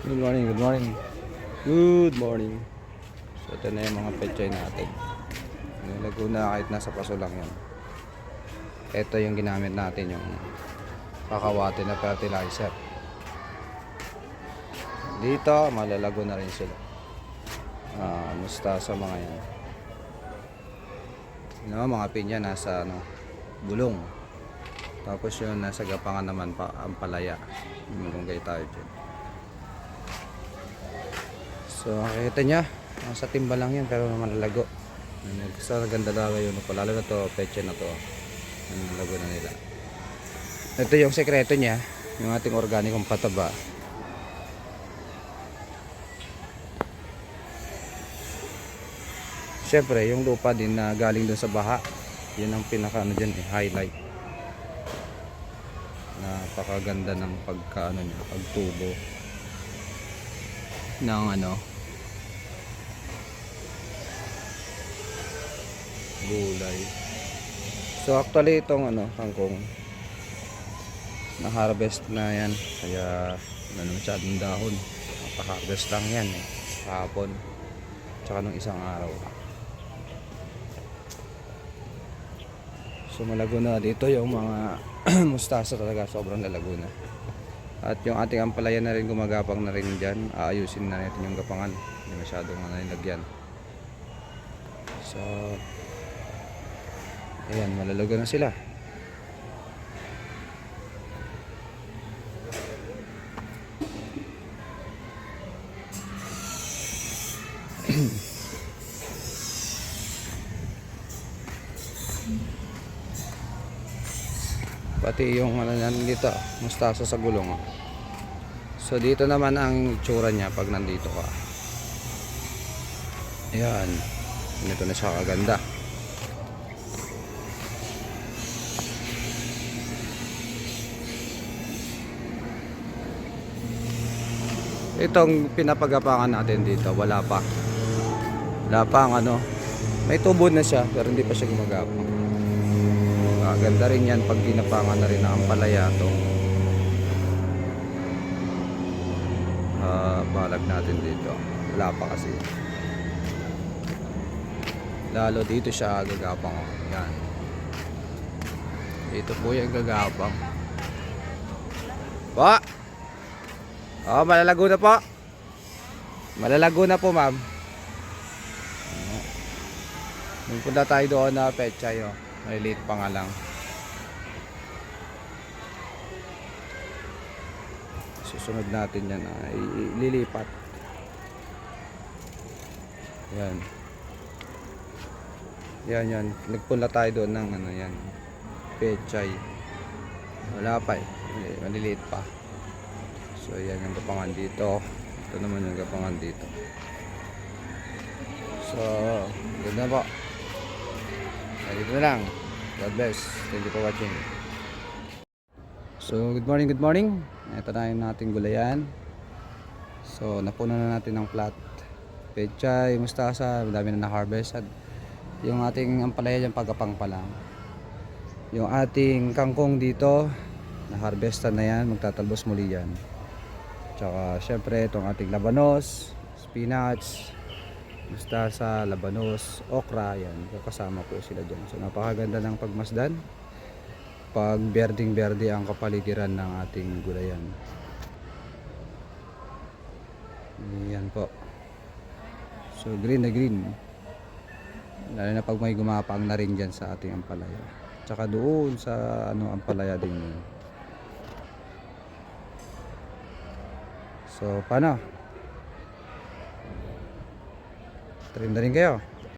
Good morning, good morning. Good morning. So ito na yung mga pechay natin. Nilago na kahit nasa paso lang yan. Ito yung ginamit natin, yung kakawate na fertilizer. Dito malalago na rin sila. Musta sa mga yan. Mga pinya nasa bulong. Tapos yung nasa gapangan naman pa ang palaya. Mulunggay tayo dyan. So nakikita nya, nasa timba lang yan pero malalago. Sa ganda talaga yun, lalo na to, peche na to, malalago na nila. Ito yung sekreto nya, yung ating organikong pataba. Syempre yung lupa din na galing dun sa baha, yun ang pinaka highlight. Napakaganda ng pagtubo ng gulay. So actually itong kangkong na-harvest na yan, kaya masyadong dahon. Napa-harvest lang yan kahapon tsaka nung isang araw. So malago na dito yung mga mustasa, talaga sobrang lalago na. At yung ating ampalaya na rin, gumagapang na rin dyan. Aayusin na natin yung gapangan, hindi masyadong nilagyan. So ayan, malalago na sila. Pati yung dito, mustasa sa gulong. So dito naman ang itsura niya pag nandito ka. Ayan, ito na siya kaganda. Itong pinapagapangan natin dito, wala pa ang may tubo na siya pero hindi pa siya gumagapang. Ganda rin yan pag ginapangan na rin ang palaya to. Balag natin dito, wala pa kasi, lalo dito siya gagapang. Yan, ito po yung gagapang po. Malalago na po, ma'am. Punta tayo doon na pechay, may late pa nga lang. Susunod natin yan, ililipat. Yan, nagpunla tayo doon ng pechay. Wala pa maliliit pa. So yan yung gapangan dito. Ito naman yung gapangan dito. So ganda po. Dito na lang. God bless. Thank you for watching. So good morning. Ito na yung nating gulayan. So napuno na natin ng plat. Pechay, mustasa, madami na na-harvest. At yung ating ampalaya dyan, pagkapang pa lang. Yung ating kangkong dito, na-harvestan na yan, magtatalbos muli yan. Tsaka syempre itong ating labanos, spinach, mustasa, labanos, okra, yan, kasama po sila dyan. So napakaganda ng pagmasdan pag berding-berde ang kapaligiran ng ating gulayan. Yan po. So green na green, lalo na pag may gumapang na rin dyan sa ating ampalaya. Tsaka doon sa ampalaya din yun. So paano? Trim na rin kayo.